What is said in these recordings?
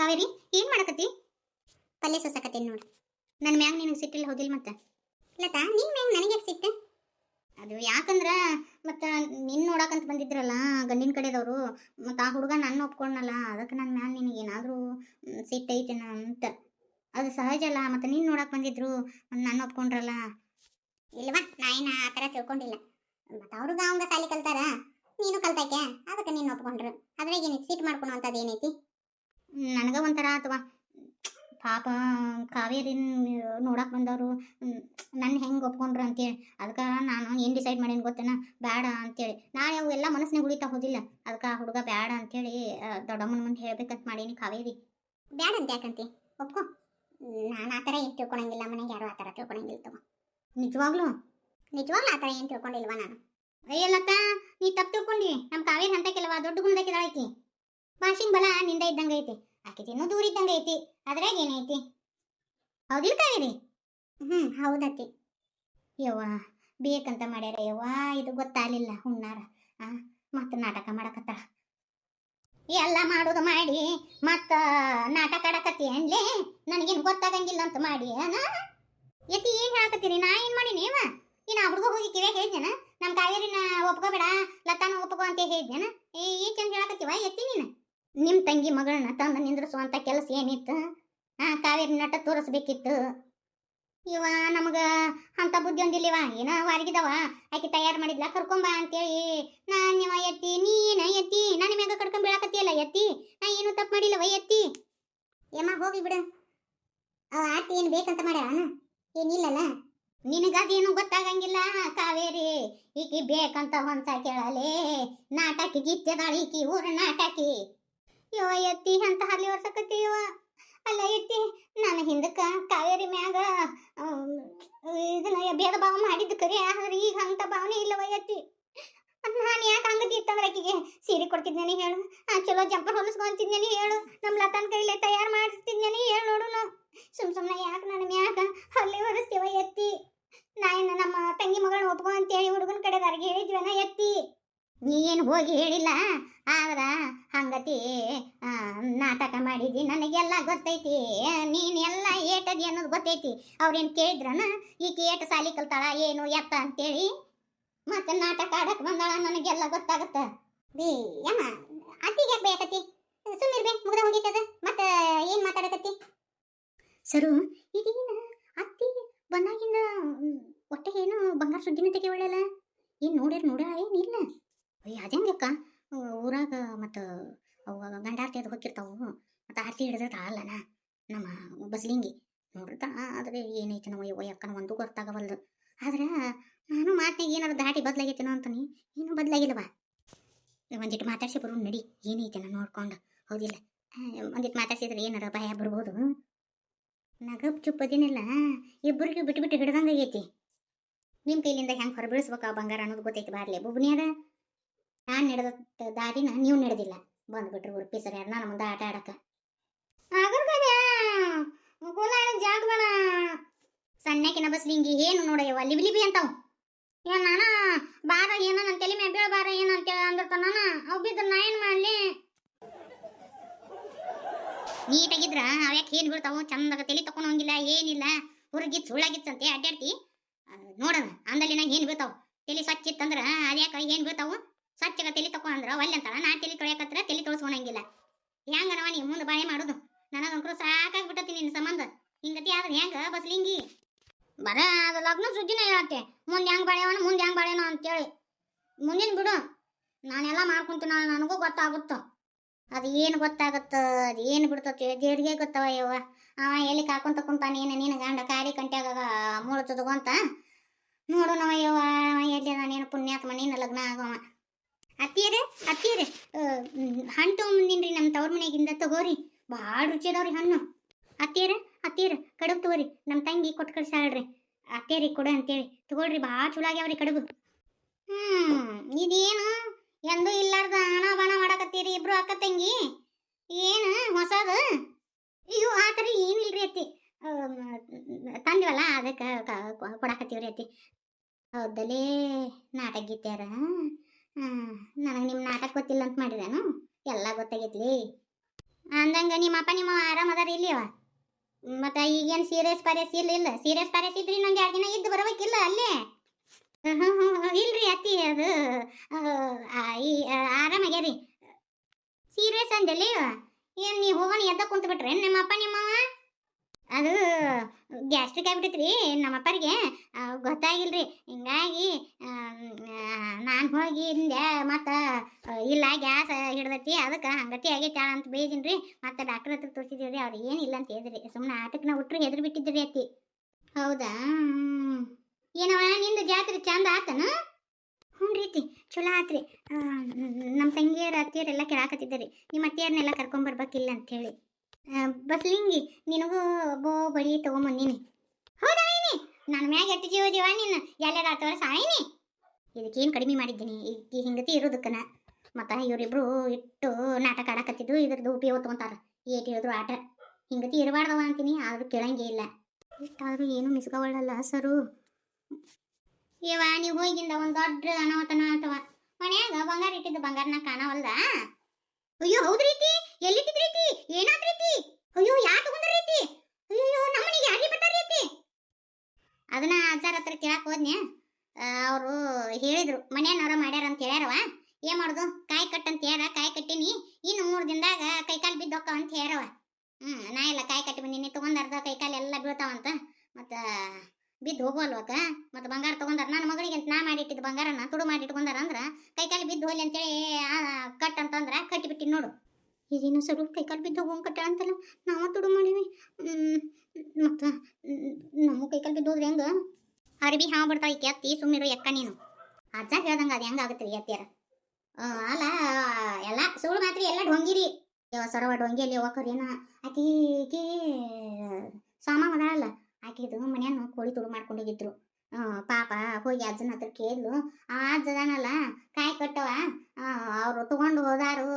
ಕಾವೇರಿ ಏನ್ ಮಾಡಕತ್ತಿ? ಪಲ್ಯ ಸೊಸಕತ್ತೇನು ನೋಡಿ. ನನ್ನ ಮ್ಯಾಗ ನಿನಗೆ ಸಿಟ್ಟಿಲ್ಲ ಹೌದಿಲ್ಲ? ಮತ್ತೆ ಲತಾ ನಿನ್ ಮ್ಯಾಗ ನನಗೆ ಯಾಕೆ ಸಿಟ್ಟು? ಅದು ಯಾಕಂದ್ರ ಮತ್ತು ನಿನ್ನ ನೋಡಕಂತ ಬಂದಿದ್ರಲ್ಲ ಗಂಡಿನ ಕಡೆದವರು, ಮತ್ತು ಆ ಹುಡುಗ ನನ್ನ ಒಪ್ಕೊಂಡಲ್ಲ, ಅದಕ್ಕೆ ನನ್ನ ಮ್ಯಾಲ ನಿನಗೆ ಏನಾದರೂ ಸಿಟ್ಟೈತೇನ ಅಂತ. ಅದು ಸಹಜ ಅಲ್ಲ, ಮತ್ತು ನೀನು ನೋಡಕ್ಕೆ ಬಂದಿದ್ರು ನನ್ನ ಒಪ್ಕೊಂಡ್ರಲ್ಲ. ಇಲ್ವಾ, ನಾ ಏನು ಆ ಥರ ತಿಳ್ಕೊಂಡಿಲ್ಲ. ಮತ್ತು ಅವ್ರಿಗೆ ಅವಂಗ ಸಾಲಿ ಕಲ್ತಾರ, ನೀನು ಕಲ್ತಾಕೆ, ಅದಕ್ಕೆ ನೀನು ಒಪ್ಕೊಂಡ್ರು. ಅದ್ರಾಗ ಏನೈತಿ ಸಿಟ್ಟು ಮಾಡ್ಕೊಳೋ ಅಂಥದ್ದು ಏನೈತಿ? ನನಗೆ ಒಂಥರ ಅಥವಾ ಪಾಪ ಕಾವೇರಿನ ನೋಡಕ್ಕೆ ಬಂದವರು ನನ್ನ ಹೆಂಗೆ ಒಪ್ಕೊಂಡ್ರು ಅಂತೇಳಿ, ಅದಕ್ಕೆ ನಾನು ಏನು ಡಿಸೈಡ್ ಮಾಡೀನಿ ಗೊತ್ತೇನ, ಬೇಡ ಅಂತೇಳಿ. ನಾಳೆ ಅವು ಎಲ್ಲ ಮನಸ್ಸಿನಾಗ ಉಳಿತಾ ಹೋದಿಲ್ಲ, ಅದಕ್ಕೆ ಆ ಹುಡುಗ ಬೇಡ ಅಂತೇಳಿ ದೊಡ್ಡಮ್ಮನ ಮುಂದೆ ಹೇಳ್ಬೇಕಂತ ಮಾಡೀನಿ. ಕಾವೇರಿ ಬೇಡ ಅಂತ ಯಾಕಂತಿ? ಒಪ್ಕೊ. ನಾನು ಆ ಥರ ಏನು ತಿಳ್ಕೊಳಂಗಿಲ್ಲ, ಮನೆಗೆ ಯಾರು ಆ ಥರ ತಿಳ್ಕೊಳಂಗಿಲ್ಲ ತಗೋ. ನಿಜವಾಗ್ಲೂ ಆ ಥರ ಏನು ತಿಳ್ಕೊಂಡಿಲ್ವ ನಾನು? ಅಯ್ಯಲ್ಲತ್ತ, ನೀ ತಪ್ಪು ತಿಳ್ಕೊಂಡಿ. ನಮ್ಮ ಕಾವೇರಿ ಅಂತ ಕೆಲವ ದೊಡ್ಡ ಗುಂಡಕ್ಕಿದಾಳೈತಿ. ಭಾಷಿಂಗ್ ಬಲ ನಿಂದ ಇದ್ದಂಗೆ ಐತಿ, ಆಕಿತಿನ್ನೂ ದೂರ ಇದ್ದಂಗೆ ಐತಿ. ಅದ್ರಾಗ ಏನೈತಿ? ಹೌದಿಲ್ಲ ಕಾವೇರಿ? ಹೌದತ್ತಿ. ಯವ್ವ ಬೇಕಂತ ಮಾಡ್ಯಾರ ಯವ್ವ, ಇದು ಗೊತ್ತಾಗಲಿಲ್ಲ ಹುಣ್ಣಾರ. ಮತ್ತು ನಾಟಕ ಮಾಡಕತ್ತಾಳ. ಎಲ್ಲ ಮಾಡೋದು ಮಾಡಿ ಮತ್ತು ನಾಟಕ ಆಡಕತ್ತಿ ಅನ್ಲೇ, ನನಗೇನು ಗೊತ್ತಾಗಂಗಿಲ್ಲ ಅಂತ ಮಾಡಿ ಎತ್ತಿ ಏನು ಹೇಳಕತ್ತೀರಿ? ನಾ ಏನು ಮಾಡೀನಿ? ಇನ್ನು ಆ ಹುಡುಗ ಹೋಗಿ ಕಿವಿಯಾಗ ಹೇಳಿದ್ನೇನ ನಮ್ಮ ಕಾವೇರಿನ ಒಪ್ಕೋಬೇಡ, ಲತಾನು ಒಪ್ಕೋ ಅಂತ ಹೇಳಿದ್ನೇನ? ಈ ಚಂದ ಹೇಳಕತ್ತೀವ ಎತ್ತಿ ನೀನು? ನಿಮ್ಮ ತಂಗಿ ಮಗಳನ್ನ ತಂದು ನಿಂದ್ರಿಸುವಂಥ ಕೆಲಸ ಏನಿತ್ತು? ಕಾವೇರಿ ನಟ ತೋರಿಸ್ಬೇಕಿತ್ತು. ಇವ ನಮಗೆ ಅಂಥ ಬುದ್ಧಿ ಒಂದಿಲ್ಲಿವ, ಏನೋ ವಾರಿಗಿದವ ಆಕೆ ತಯಾರು ಮಾಡಿದ್ಲ, ಕರ್ಕೊಂಬ ಅಂತೇಳಿ ನಾನಿವ ಎತ್ತಿ, ನೀನ ಎತ್ತಿ ನನ್ನ ಮ್ಯಾಗ ಕಡ್ಕೊಂಡ್ ಬೀಳಾಕತ್ತಿಯಲ್ಲ ಎತ್ತಿ. ನಾ ಏನು ತಪ್ಪು ಮಾಡಿಲ್ಲವ ಎತ್ತಿ. ಏಮ್ಮ ಹೋಗಿ ಬಿಡು, ಆತಿ ಏನು ಬೇಕಂತ ಮಾಡ್ಯಾಳ? ಏನಿಲ್ಲಲ್ಲ. ನಿನಗದೇನು ಗೊತ್ತಾಗಂಗಿಲ್ಲ ಕಾವೇರಿ. ಈಕಿ ಬೇಕಂತ ಹೊಂಸ ಕೇಳಲೇ, ನಾಟಕಿ ಗಿತ್ತದಾಳ ಈಕಿ, ಊರ ನಾಟಕಿ. ಯೋ ಎತ್ತಿ ಅಂತ ಹರ್ಲಿ ವರ್ಷಕತ್ತೀವ. ಅಲ್ಲ ಎತ್ತಿ, ನಾನು ಹಿಂದಕ್ಕೆ ಕಾವೇರಿ ಮ್ಯಾಗ ಇದನ್ನ ಭೇದ ಭಾವ ಮಾಡಿದ್ದು ಕರಿ, ಆದ್ರೆ ಈಗ ಅಂತ ಭಾವನೆ ಇಲ್ಲವ ಎತ್ತಿ. ನಾನು ಯಾಕೆ ಹಂಗದಿ ಇತ್ತಂದ್ರೆ ಆಕಿಗೆ ಸೀರೆ ಕೊಡ್ತಿದ್ನೇನಿ ಹೇಳು, ಚಲೋ ಜಂಪರ್ ಹೊಲಿಸ್ಕೊಂತಿದ್ನೇನಿ ಹೇಳು, ನಮ್ಮ ಲತಾನ ಕೈಲೇ ತಯಾರು ಮಾಡಿಸ್ತಿದ್ನೇನಿ ಹೇಳು ನೋಡುನು. ಸುಮ್ಮನೆ ಯಾಕೆ ನನ್ನ ಮ್ಯಾಗ ಹಲ್ಲೆ ಹೊರಿಸ್ತೀವ ಎತ್ತಿ? ನಾ ಏನು ನಮ್ಮ ತಂಗಿ ಮಗಳನ್ನ ಒಪ್ಕೊ ಅಂತೇಳಿ ಹುಡುಗನ ಕಡೆದಾರಿಗೆ ಹೇಳಿದ್ವನ ಎತ್ತಿ? ನೀನು ಹೋಗಿ ಹೇಳಿಲ್ಲ, ಆದ್ರೆ ಹಂಗತಿ ನಾಟಕ ಮಾಡಿದಿ, ನನಗೆಲ್ಲ ಗೊತ್ತೈತಿ. ನೀನೆಲ್ಲ ಏಟದಿ ಅನ್ನೋದು ಗೊತ್ತೈತಿ. ಅವ್ರೇನು ಕೇಳಿದ್ರನ ಈಕೆ ಏಟ ಸಾಲಿ ಕಲ್ತಾಳ ಏನು ಎತ್ತ ಅಂತೇಳಿ? ಮತ್ತೆ ನಾಟಕ ಆಡಕ್ಕೆ ಬಂದಾಳ, ನನಗೆಲ್ಲ ಗೊತ್ತಾಗತ್ತ. ಬೇ ಯಮ್ಮ ಅತ್ತಿಗೆ ಯಾಕೆ ಬೇಕತ್ತಿ? ಸುಮ್ಮಿರ್ಬೇ, ಮುಗ್ದ ಹೋಗಿತ್ತದ. ಮತ್ತೆ ಏನು ಮಾತಾಡಕತ್ತಿ? ಸರು, ಈಗೇನು ಅತ್ತಿ ಬಂದಾಗಿಂದ ಒಟ್ಟೆ ಏನು ಬಂಗಾರ ಸುದ್ದಿನ ತೆಗಿವಳಲ್ಲ? ಏನು ನೋಡ್ಯಾಳ ಏನಿಲ್ಲ? ಅಯ್ಯ ಅದಂಗಕ್ಕ, ಊರಾಗ ಮತ್ತು ಅವಾಗ ಗಂಡಾರ್ತಿ ಅದು ಹೋಗಿರ್ತಾವು, ಮತ್ತು ಆರ್ತಿ ಹಿಡಿದಿರ್ತಾಳಲ್ಲನ ನಮ್ಮ ಬಸ್ಲಿಂಗಿ ನೋಡ್ತಾ. ಆದರೆ ಏನೈತೆ ನಾವು ಅಕ್ಕನ ಒಂದು ಗೊತ್ತಾಗವಲ್ದು. ಆದ್ರೆ ನಾನು ಮಾತಿನಾಗ ಏನಾರು ದಾಟಿ ಬದಲಾಗೈತೇನೋ ಅಂತಾನೆ, ಏನು ಬದಲಾಗಿಲ್ಲವ. ಒಂದಿಟ್ಟು ಮಾತಾಡ್ಸಿ ಬರು ನಡಿ, ಏನೈತೆ ನಾನು ನೋಡ್ಕೊಂಡು. ಹೌದಿಲ್ಲ? ಒಂದಿಟ್ಟು ಮಾತಾಡ್ಸಿದ್ರೆ ಏನಾರ ಭಯ ಬರ್ಬೋದು. ನಗಪ್ ಚುಪ್ಪದಿನಿಲ್ಲ, ಇಬ್ಬರಿಗೆ ಬಿಟ್ಟು ಹಿಡ್ದಂಗೆ ಆಗೈತಿ. ನಿಮ್ಮ ಕೈಲಿಂದ ಹೆಂಗೆ ಹೊರಬೀಳಿಸ್ಬೇಕು ಆ ಬಂಗಾರ ಅನ್ನೋದು ಗೊತ್ತೈತಿ. ಬಾರ್ಲೆ ಬುಬ್ನಿಯಾರ, ನಾನು ನಡೆದ ದಾರಿನ ನೀವು ನಡೆದಿಲ್ಲ, ಬಂದ್ಬಿಟ್ರು ಉಡುಪಿ ಸರಿ ನಾನು ಮುಂದೆ ಆಟ ಆಡಕ್ಕೆ. ಜಾಗಬೇಡ ಸಣ್ಣಕಿನ ಬಸ್ಲಿಂಗಿ ಏನು ನೋಡಯ್ಯವ ಲಿಬಿ ಲಿಬಿ ಅಂತಾವ. ಏನ್ ನಾನ ಬಾರ ಏನೋ ನನ್ನ ತಲೆ ಮ್ಯಾಗ ಬೀಳ ಬಾರ ಏನು ಅಂತೇಳಿ ಅಂದಿರ್ತಾನ. ಅವು ಬಿದ್ದರೆ ನಾ ಏನು ಮಾಡಲಿ? ನೀಟಾಗಿದ್ರ ಅವ್ಯಾಕೆ ಏನು ಬೀಳ್ತಾವು? ಚಂದಾಗ ತಲೆ ತಕೊಂಡೋಂಗಿಲ್ಲ ಏನಿಲ್ಲ, ಹುರುಗಿತ್ತು ಸುಳ್ಳಾಗಿತ್ತಂತೆ ಅಡ್ಡಾಡ್ತಿ ನೋಡೋಣ. ಅಂದಲ್ಲಿನ ಏನು ಬೀಳ್ತಾವ? ತಲೆ ಸ್ವಚ್ಛ ಇತ್ತಂದ್ರೆ ಅದ್ಯಾಕ ಏನು ಬೀಳ್ತಾವು? ಸ್ವಚ್ಛಗ ತಲೆ ತಕೊಂಡ್ರ ಒಲ್ಲೆ ಅಂತಾಳ. ನಾ ತಲೆ ತೊಳೆಯಕತ್ರ ತಲೆ ತೊಳಸ್ಕೊಳಂಗಿಲ್ಲ. ಹೆಂಗನವ ನೀವು ಮುಂದೆ ಬಾಳೆ ಮಾಡೋದು? ನನಗಂಕರು ಸಾಕಾಗ್ಬಿಟ್ಟತಿ ನಿನ್ನ ಸಂಬಂಧ. ಹಿಂಗತಿ ಆದ್ರೆ ಹೆಂಗ ಬಸ್ಲಿಂಗಿ? ಬರ ಅದು ಲಗ್ನ ಸುದ್ದಿನ ಹೇಳತ್ತೆ, ಮುಂದೆ ಹೆಂಗೆ ಬಾಳ್ಯವನ ಮುಂದೆ ಹೆಂಗೆ ಬಾಳ್ಯನೋ ಅಂತೇಳಿ. ಮುಂದಿನ ಬಿಡು, ನಾನೆಲ್ಲ ಮಾಡ್ಕೊಂತೀನಿ, ನನಗೂ ಗೊತ್ತಾಗುತ್ತೋ. ಅದು ಏನು ಗೊತ್ತಾಗುತ್ತೋ, ಅದು ಏನು ಬಿಡ್ತತಿ ದೇವ್ರಿಗೆ ಗೊತ್ತವ ಯವ್ವ. ಅವ ಎಲ್ಲಿ ಕಾಕೊಂತ ಕುಂತಾನೆ ಏನು ನೀನು ಗಂಡ ಕಾಲಿ ಕಂಟ್ಯಾಗ ಮುಳುಚುದುಗಂತ ನೋಡು ನಾವ ಯವ್ವ. ಎಲ್ಲಿ ನಾನೇನು ಪುಣ್ಯಾತ್ಮ, ನೀನು ಲಗ್ನ ಆಗವ. ಅತ್ತಿಯರೇ ಹಣ್ಣು ತೊಗೊಂಬಂದಿನ್ರಿ ನಮ್ಮ ತವ್ರ ಮನೆಗಿಂದ, ತಗೋರಿ. ಭಾಳ ರುಚಿ ಅದಾವ್ರಿ ಹಣ್ಣು. ಅತ್ತಿಯರ ಕಡುಬು ತಗೋರಿ, ನಮ್ಮ ತಂಗಿ ಕೊಟ್ಟು ಕಳ್ಸಾಳ್ರಿ. ಅತ್ತಿಯರಿಗೆ ಕೊಡು ಅಂತೇಳಿ ತಗೊಳ್ರಿ, ಭಾಳ ಚಲೋ ಆಗ್ಯಾವ್ರಿ ಕಡುಬು. ಇದೇನು ಎಂದೂ ಇಲ್ಲಾರ್ದ ಹಣ ಬಾಣ ಮಾಡಕತ್ತೀರಿ ಇಬ್ರು ಅಕ್ಕ ತಂಗಿ? ಏನು ಹೊಸದು? ಅಯ್ಯೋ ಆ ಥರ ಏನಿಲ್ರಿ ಅತ್ತಿ, ತಂದಿವಲ್ಲ ಅದಕ್ಕೆ ಕೊಡಾಕತ್ತೀವ್ರಿ ಅತ್ತಿ. ಹೌದಲೇ ನಾಟಕ ಗೀತ್ಯಾರ? ನನಗೆ ನಿಮ್ಮ ನಾಟಕ ಗೊತ್ತಿಲ್ಲ ಅಂತ ಮಾಡಿದೇನು? ಎಲ್ಲ ಗೊತ್ತಾಗೈತ್ಲಿ. ಅಂದಂಗ ನಿಮ್ಮ ಅಪ್ಪ ನಿಮ್ಮ ಆರಾಮ ಅದಾರ ಇಲ್ಲಿವ ಮತ್ತ ಈಗೇನು ಸೀರಿಯಸ್ ಪಾರಿಯಸ್ ಇಲ್ಲ ಸೀರಿಯಸ್ ಪಾರಿಯಸ್ ಇದ್ರಿ ಇನ್ನೊಂದು 2 ದಿನ ಇದ್ದು ಬರಬೇಕಿಲ್ಲ ಅಲ್ಲೇ ಇಲ್ರಿ ಅತ್ತಿ ಅದು ಈ ಆರಾಮಾಗ್ಯಾರಿ ಸೀರಿಯಸ್ ಅಂದೆಲ್ಲಿ ಏನು ನೀವು ಹೋಗೋಣ ಎದ್ದ ಕುಂತು ಬಿಟ್ರೆ ನಿಮ್ಮ ಅಪ್ಪ ನಿಮ್ಮವ ಅದು ಗ್ಯಾಸ್ಟ್ರಿಕ್ ಆಗ್ಬಿಟ್ಟೈತ್ರಿ ನಮ್ಮಪ್ಪರಿಗೆ ಗೊತ್ತಾಗಿಲ್ರಿ ಹಿಂಗಾಗಿ ನಾನು ಹೋಗಿ ಹಿಂದೆ ಮತ್ತು ಇಲ್ಲ ಗ್ಯಾಸ್ ಹಿಡ್ದೈತಿ ಅದಕ್ಕೆ ಹಂಗತಿ ಆಗೈತಿ ಅಂತ ಬೇಜಿನ್ರಿ ಮತ್ತು ಡಾಕ್ಟರ್ ಹತ್ರ ತೋರಿಸಿದ್ರಿ ಅವ್ರು ಏನಿಲ್ಲ ಅಂತ ಹೇಳಿದ್ರಿ ಸುಮ್ಮನೆ ಆಟಕ್ಕೆ ನಾವು ಹುಟ್ರು ಹೆದ್ರು ಬಿಟ್ಟಿದ್ರಿ ಅತ್ತಿ ಹೌದಾ ಏನವ ನಿಂದು ಜಾತ್ರೆ ಚಂದ ಆತನ ಹ್ಞೂ ರೀತಿ ಚಲೋ ಆತ್ರಿ ನಮ್ಮ ತಂಗಿಯರ ಅತ್ತಿಯರೆಲ್ಲ ಕೇಳಾಕತ್ತಿದ್ದರಿ ನಿಮ್ಮ ಅತ್ತಿಯರನ್ನೆಲ್ಲ ಕರ್ಕೊಂಬರ್ಬೇಕಿಲ್ಲ ಅಂಥೇಳಿ ಬಸ್ಲಿಂಗಿ ನಿನಗೂ ಬಡಿ ತೊಗೊಂಬಂದೀನಿ ಹೌದಾ ಏನಿ ನನ್ನ ಮ್ಯಾಗ ಎಟ್ಟು ಜೀವ ನೀನು ಎಲ್ಲಾರ ಆತವರ ಸಾಯಿನಿ ಇದಕ್ಕೇನು ಕಡಿಮೆ ಮಾಡಿದ್ದೀನಿ ಈಗ ಹಿಂಗತಿ ಇರೋದಕ್ಕನ ಮತ್ತು ಇವರಿಬ್ರು ಇಟ್ಟು ನಾಟಕ ಆಡಕತ್ತಿದ್ದು ಇದ್ರದ್ದು ಉಪಯೋಗ ತೊಗೊಂತಾರ ಏಟ್ ಹೇಳಿದ್ರು ಆಟ ಹಿಂಗತಿ ಇರಬಾರ್ದವ ಅಂತೀನಿ ಆದರೂ ಕೇಳಂಗೇ ಇಲ್ಲ ಇಷ್ಟಾದರೂ ಏನು ಮಿಸ್ಕೊಳ್ಳಲ್ಲ ಸರು ಇವ ನೀವು ಹೋಗಿಂದ ಒಂದು ದೊಡ್ಡ ಅನಾಹುತನ ಅಥವಾ ಮನ್ಯಾಗ ಬಂಗಾರ ಇಟ್ಟಿದ್ದು ಬಂಗಾರನ ಕಾಣವಲ್ದ ಅಯ್ಯೋ ಹೌದು ರೀತಿ ಎಲ್ಲಿಟ್ಟಿದ್ ರೀತಿ ಏನಾದ್ ರೀತಿ ಅಯ್ಯೋ ಯಾ ತಗೊಂಡ್ರ ರೀತಿ ಅಯ್ಯೋ ನಮ್ಮನಿಗೆ ಯಾರಿಗೆ ಬರ್ತಾರ ರೀತಿ ಅದನ್ನ ಅಜ್ಜಾರ ಹತ್ರ ಕೇಳಕ್ ಹೋದ್ನೆ ಅವರು ಹೇಳಿದ್ರು ಮನೆಯವ್ರ ಮಾಡ್ಯಾರ ಅಂತ ಹೇಳ್ಯಾರವ ಏನ್ ಮಾಡುದು ಕಾಯಿ ಕಟ್ ಅಂತ ಹೇಳ್ಯಾರ ಕಾಯಿ ಕಟ್ಟಿನಿ ಇನ್ನು 3 ದಿನದಾಗ ಕೈಕಾಲು ಬಿದ್ದು ಹೋಗ್ತಾವ ಅಂತ ಹೇಳ್ಯಾರವ ನಾ ಎಲ್ಲ ಕಾಯಿ ಕಟ್ಟಿ ಬಂದಿನಿ ತಗೊಂಡಾರ್ದ ಕೈಕಾಲು ಎಲ್ಲ ಬೀಳ್ತಾವಂತ ಮತ್ತ ಬಿದ್ದು ಹೋಗೋಲ್ವಕ ಮತ್ತು ಬಂಗಾರ ತಗೊಂಡಾರ ನನ್ನ ಮಗಳಿಗೆ ಅಂತ ನಾ ಮಾಡಿಟ್ಟಿದ್ದು ಬಂಗಾರನ ತುಡು ಮಾಡಿ ಇಟ್ಕೊಂಡಾರ ಅಂದ್ರೆ ಕೈಕಾಲು ಬಿದ್ದು ಹೋಗ್ಲಿ ಅಂತೇಳಿ ಕಟ್ ಅಂತಂದ್ರೆ ಕಟ್ಟಿಬಿಟ್ಟಿನಿ ನೋಡು ಇದೇನು ಸರು ಕೈಕಾಲು ಬಿದ್ದು ಹೋಗೋಂಗೆ ಕಟ್ಟ ಅಂತಲ್ಲ ನಾವು ತುಡು ಮಾಡೀವಿ ಮತ್ತು ನಮ್ಮ ಕೈಕಾಲು ಬಿದ್ದು ಹೋದ್ರೆ ಹೆಂಗೆ ಅರ್ಬಿ ಹಾವು ಬಿಡ್ತಾವ ಈಕೆ ಅತ್ತಿ ಸುಮ್ಮಿರು ಎಕ್ಕ ನೀನು ಅಜ್ಜ ಹೇಳ್ದಂಗೆ ಅದು ಹೆಂಗೆ ಆಗುತ್ತೆ ರೀ ಅತ್ತಿಯಾರ ಅಲ್ಲ ಎಲ್ಲ ಸುಳ್ಳು ಮಾತ್ರ ಎಲ್ಲ ಢೊಂಗಿರಿ ಸರವ ಢೊಂಗಿಯಲ್ಲಿ ಹೋಗೋಕರೇನ ಆಕಿಗೆ ಸಾಮಾನು ಅದಾಳಲ್ಲ ಆಕಿದು ಮನೆಯನ್ನು ಕೋಳಿ ತುಡು ಮಾಡ್ಕೊಂಡೋಗಿದ್ರು ಪಾಪ ಹೋಗಿ ಅಜ್ಜನ ಹತ್ರ ಕೇಳಿದ್ಲು ಆ ಅಜ್ಜದಾನಲ್ಲ ಕಾಯಿ ಕಟ್ಟವ ಅವರು ತಗೊಂಡು ಹೋದಾರು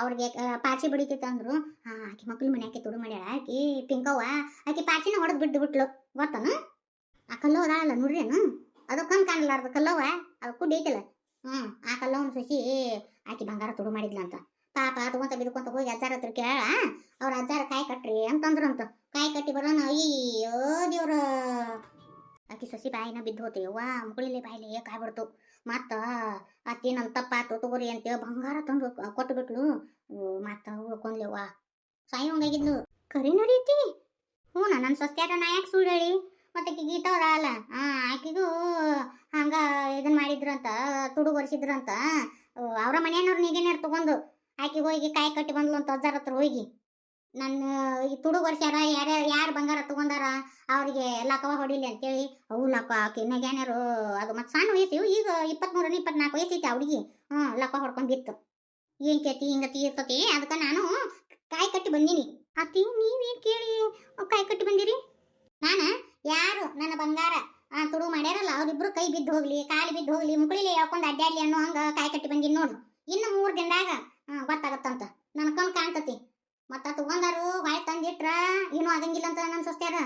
ಅವ್ರಿಗೆ ಪಾಚಿ ಬಡಿತಿತ್ತಂದ್ರು ಆಕಿ ಮಕ್ಳು ಮನೆ ತುಡು ಮಾಡ್ಯಾಳ ಆಕಿ ಪಿಂಕವ್ವ ಆಕಿ ಪಾಚಿನ ಹೊಡೆದು ಬಿದ್ದು ಬಿಟ್ಲು ಗೊತ್ತನು ಆ ಕಲ್ಲು ಅದಾಳಲ್ಲ ನೋಡ್ರೇನು ಅದು ಕಣ್ ಕಾಣಲಾರ್ದು ಕಲ್ಲವ ಅದು ಕುಡ್ಡಿ ಐತಲ್ಲ ಆ ಕಲ್ಲವನ್ನ ಸಸಿ ಆಕಿ ಬಂಗಾರ ತುಡು ಮಾಡಿದ್ಲಂತ ಪಾಪ ತಗೊಂತ ಬಿದ್ಕೊಂತ ಹೋಗಿ ಅಜ್ಜಾರ ಹತ್ರ ಕೇಳ ಅವ್ರ ಅಜ್ಜಾರ ಕಾಯಿ ಕಟ್ರಿ ಅಂತಂದ್ರಂತ ಕಾಯಿ ಕಟ್ಟಿ ಬರೋಣ ಅಯ್ಯೋ ದೇವ್ರ ಆಕಿ ಸಸಿ ಬಾಯಿನ ಬಿದ್ದು ಹೋತೀವ ಮುಗುಳಿಲಿ ಬಾಯಿಲಿ ಕಾಯ್ಬಿಡ್ತು ಮತ್ತು ಅತ್ತಿ ನನ್ನ ತಪ್ಪಾತು ತಗೋರಿ ಅಂತೇಳಿ ಬಂಗಾರ ತಂದು ಕೊಟ್ಟುಬಿಟ್ಲು ಮತ್ತು ಉಳ್ಕೊಂಡ್ಲಿವ್ವ ಸಾಯಿ ಹಂಗಾಗಿದ್ಲು ಕರಿನ ರೀತಿ ಹ್ಞೂ ನನ್ನ ಸಸ್ತ್ಯಾರ ನಾ ಯಾಕೆ ಸುಳ್ಳು ಹೇಳಿ ಮತ್ತು ಆಕಿ ಗೀತವ್ರ ಅಲ್ಲ ಆಕಿಗೂ ಹಂಗೆ ಇದನ್ನು ಮಾಡಿದ್ರಂತ ತುಡು ಒರೆಸಿದ್ರಂತ ಅವರ ಮನೆಯವ್ರು ನೀಗೇನಾರು ತಗೊಂಡು ಆಕಿ ಹೋಗಿ ಕಾಯಿ ಕಟ್ಟಿ ಬಂದ್ಲು ಅಂತ ಅಜ್ಜಾರ ಹತ್ರ ಹೋಗಿ ನನ್ನ ಈ ತುಡು ವರ್ಷಾರ ಯಾರು ಬಂಗಾರ ತಗೊಂಡಾರ ಅವ್ರಿಗೆ ಲಕ್ಕವ ಹೊಡಿಲಿ ಅಂತೇಳಿ ಅವು ಲಕ್ಕ ಕಿನ್ನಾಗ್ಯಾನ್ಯಾರು ಅದು ಮತ್ತು ಸಣ್ಣ ವಯಸ್ಸು ಈಗ 23-24 ವಯಸ್ಸೈತಿ ಅವ್ರಿಗೆ ಲಕ್ಕ ಹೊಡ್ಕೊಂಡು ಬಿತ್ತು ಏನು ಕೇತಿ ಹಿಂಗತಿ ಇರ್ತತಿ ಅದಕ್ಕೆ ನಾನು ಕಾಯಿ ಕಟ್ಟಿ ಬಂದೀನಿ ಅತ್ತಿ ನೀವೇನು ಕೇಳಿ ಕಾಯಿ ಕಟ್ಟಿ ಬಂದಿರಿ ನಾನು ಯಾರು ನನ್ನ ಬಂಗಾರ ತುಡು ಮಾಡ್ಯಾರಲ್ಲ ಅವ್ರಿಬ್ರು ಕೈ ಬಿದ್ದು ಹೋಗ್ಲಿ ಕಾಲು ಬಿದ್ದು ಹೋಗ್ಲಿ ಮುಗುಳಿಲಿ ಹೇಳ್ಕೊಂಡು ಅಡ್ಡಾಡ್ಲಿ ಅನ್ನೋ ಹಂಗೆ ಕಾಯಿ ಕಟ್ಟಿ ಬಂದೀನಿ ನೋಡು ಇನ್ನು 3 ದಿನದಾಗ ಗೊತ್ತಾಗತ್ತಂತ ನನ್ನ ಕಣ್ ಕಾಣ್ತತಿ ಮತ್ತು ತಗೊಂಡಾರು ಹೊಯ್ ತಂದಿಟ್ರ ಏನೂ ಆಗಂಗಿಲ್ಲ ಅಂತ ನನ್ನ ಸಸ್ತ್ಯಾರ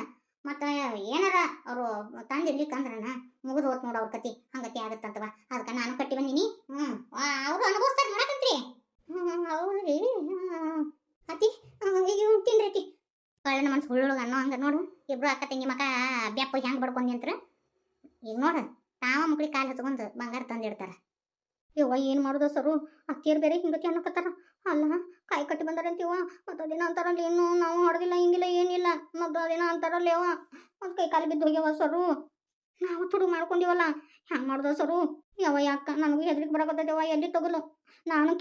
ಮತ್ತು ಏನಾರ ಅವರು ತಂದಿರ್ಲಿಕ್ಕಂದ್ರನ ಮುಗಿದು ಹೋತ್ ನೋಡು ಅವ್ರ ಕತಿ ಹಂಗತಿ ಆಗತ್ತಂತವ ಅದಕ್ಕೆ ನಾನು ಕಟ್ಟಿ ಬಂದೀನಿ ಅವರು ಅನುಭವಿಸ್ತಾರೆ ನೋಡಕಂತ್ರಿ ಹೌದ್ರಿ ಅತಿ ಈಗ ತಿನ್ರಿ ಕಳ್ಳನ ಮನ್ಸು ಹುಳ್ಳೊಳಗೆ ಅನ್ನೋ ಹಂಗೆ ನೋಡು ಇಬ್ರು ಅಕ್ಕ ತಂಗಿ ಮಕ್ಕ ಬ್ಯಾಪ ಹೆಂಗೆ ಬಡ್ಕೊಂಡು ನಿಂತ್ರ ಈಗ ನೋಡು ತಾವ ಮಕ್ಳಿಗೆ ಕಾಲು ಹಚ್ಕೊಂಡು ಬಂಗಾರ ತಂದಿಡ್ತಾರೆ ಯವ್ವ ಏನು ಮಾಡೋದು ಸರು ಅತ್ತಿಯರು ಬೇರೆ ಹಿಂಗತಿ ಅನ್ನಕತ್ತಾರ ಅಲ್ಲ ಕಾಯಿ ಕಟ್ಟಿ ಬಂದಾರಂತೀವ ಮತ್ತು ಅದೇನೋ ಅಂತಾರಲ್ಲ ಏನು ನಾವು ಹೊಡೆದಿಲ್ಲ ಹಿಂಗಿಲ್ಲ ಏನಿಲ್ಲ ಮತ್ತು ಅದೇನೋ ಅಂತಾರಲ್ಲ ಯವ್ವ ಮತ್ತು ಕೈ ಕಾಲು ಬಿದ್ದು ಹೋಗ್ಯವ ಸರು ನಾವು ತುಡು ಮಾಡ್ಕೊಂಡಿವಲ್ಲ ಹೆಂಗೆ ಮಾಡೋದು ಸರು ಯವ್ವ ಯಾಕ ನನಗೂ ಹೆದ್ರಿಕೆ ಬರಕತ್ತೈತವ ಎಲ್ಲಿ ತಗೊಲು ನಾನು